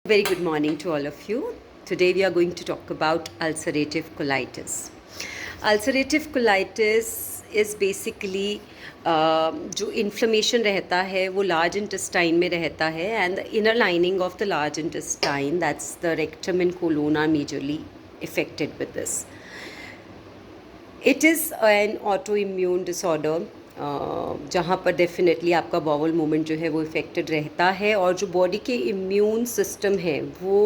Very good morning to all of you. Today we are going to talk about ulcerative colitis. Ulcerative colitis is basically जो inflammation रहता है वो large intestine में रहता है and the inner lining of the large intestine that's the rectum and colon are majorly affected with this. It is an autoimmune disorder जहाँ पर definitely आपका बाउल मूवमेंट जो है वो इफ़ेक्टेड रहता है और जो बॉडी के इम्यून सिस्टम है वो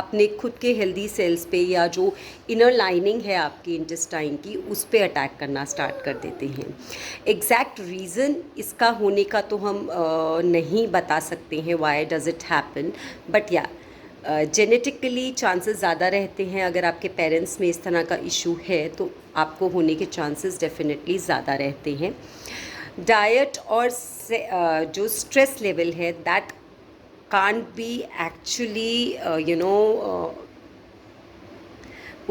अपने खुद के हेल्दी सेल्स पे या जो इनर लाइनिंग है आपकी इंटेस्टाइन की उस पे अटैक करना स्टार्ट कर देते हैं. एग्जैक्ट रीज़न इसका होने का तो हम नहीं बता सकते हैं why does it happen, but या जेनेटिकली चांसेस ज़्यादा रहते हैं. अगर आपके पेरेंट्स में इस तरह का इशू है तो आपको होने के चांसेस डेफिनेटली ज़्यादा रहते हैं. डाइट और जो स्ट्रेस लेवल है दैट कांट बी एक्चुअली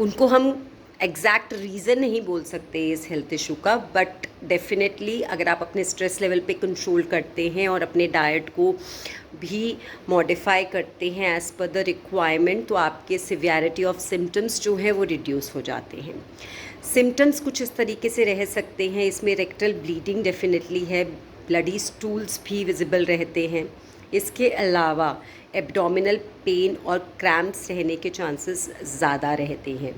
उनको हम एग्जैक्ट रीज़न नहीं बोल सकते इस हेल्थ इशू का, बट डेफिनेटली अगर आप अपने स्ट्रेस लेवल पे कंट्रोल करते हैं और अपने डाइट को भी मॉडिफाई करते हैं एज़ पर द रिक्वायरमेंट तो आपके सिवियरिटी ऑफ सिम्टम्स जो है वो रिड्यूस हो जाते हैं. सिम्टम्स कुछ इस तरीके से रह सकते हैं. इसमें रेक्टल ब्लीडिंग डेफिनेटली है, ब्लडी स्टूल्स भी विजिबल रहते हैं. इसके अलावा एब्डोमिनल पेन और क्रैम्प्स रहने के चांसेस ज़्यादा रहते हैं.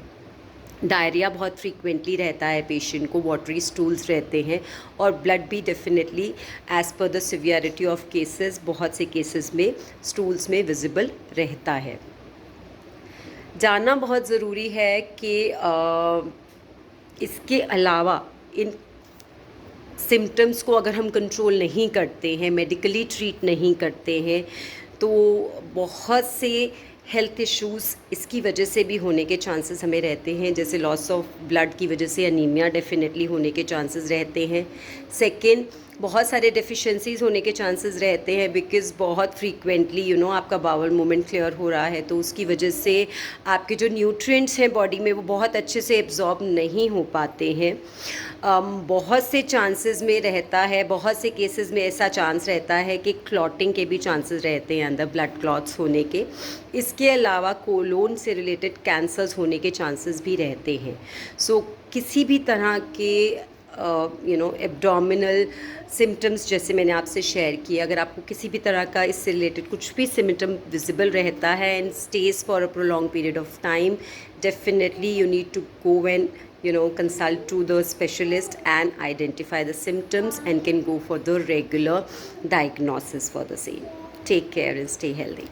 डायरिया बहुत फ्रीक्वेंटली रहता है पेशेंट को, वाटरी स्टूल्स रहते हैं और ब्लड भी definitely as per the severity of cases बहुत से केसेस में स्टूल्स में विजिबल रहता है. जानना बहुत ज़रूरी है कि इसके अलावा इन सिम्टम्स को अगर हम कंट्रोल नहीं करते हैं, मेडिकली ट्रीट नहीं करते हैं, तो बहुत से हेल्थ इश्यूज़ इसकी वजह से भी होने के चांसेस हमें रहते हैं. जैसे लॉस ऑफ ब्लड की वजह से अनीमिया डेफिनेटली होने के चांसेस रहते हैं. सेकेंड, बहुत सारे डेफिशिएंसीज़ होने के चांसेस रहते हैं बिकॉज़ बहुत फ्रीक्वेंटली आपका बाउल मूवमेंट क्लियर हो रहा है तो उसकी वजह से आपके जो न्यूट्रिएंट्स हैं बॉडी में वो बहुत अच्छे से एब्जॉर्ब नहीं हो पाते हैं. बहुत से चांसेस में रहता है, बहुत से केसेस में ऐसा चांस रहता है कि क्लॉटिंग के भी चांसेस रहते हैं, अंदर ब्लड क्लॉट्स होने के. इसके अलावा कोलोन से रिलेटेड कैंसर्स होने के चांसेस भी रहते हैं. सो किसी भी तरह के एब्डोमिनल सिम्टम्स जैसे मैंने आपसे शेयर किया, अगर आपको किसी भी तरह का इससे रिलेटेड कुछ भी सिम्टम विजिबल रहता है and stays for a prolong period of time, definitely you need to go and consult to the specialist and identify the symptoms and can go for the regular diagnosis for the same. Take care and stay healthy.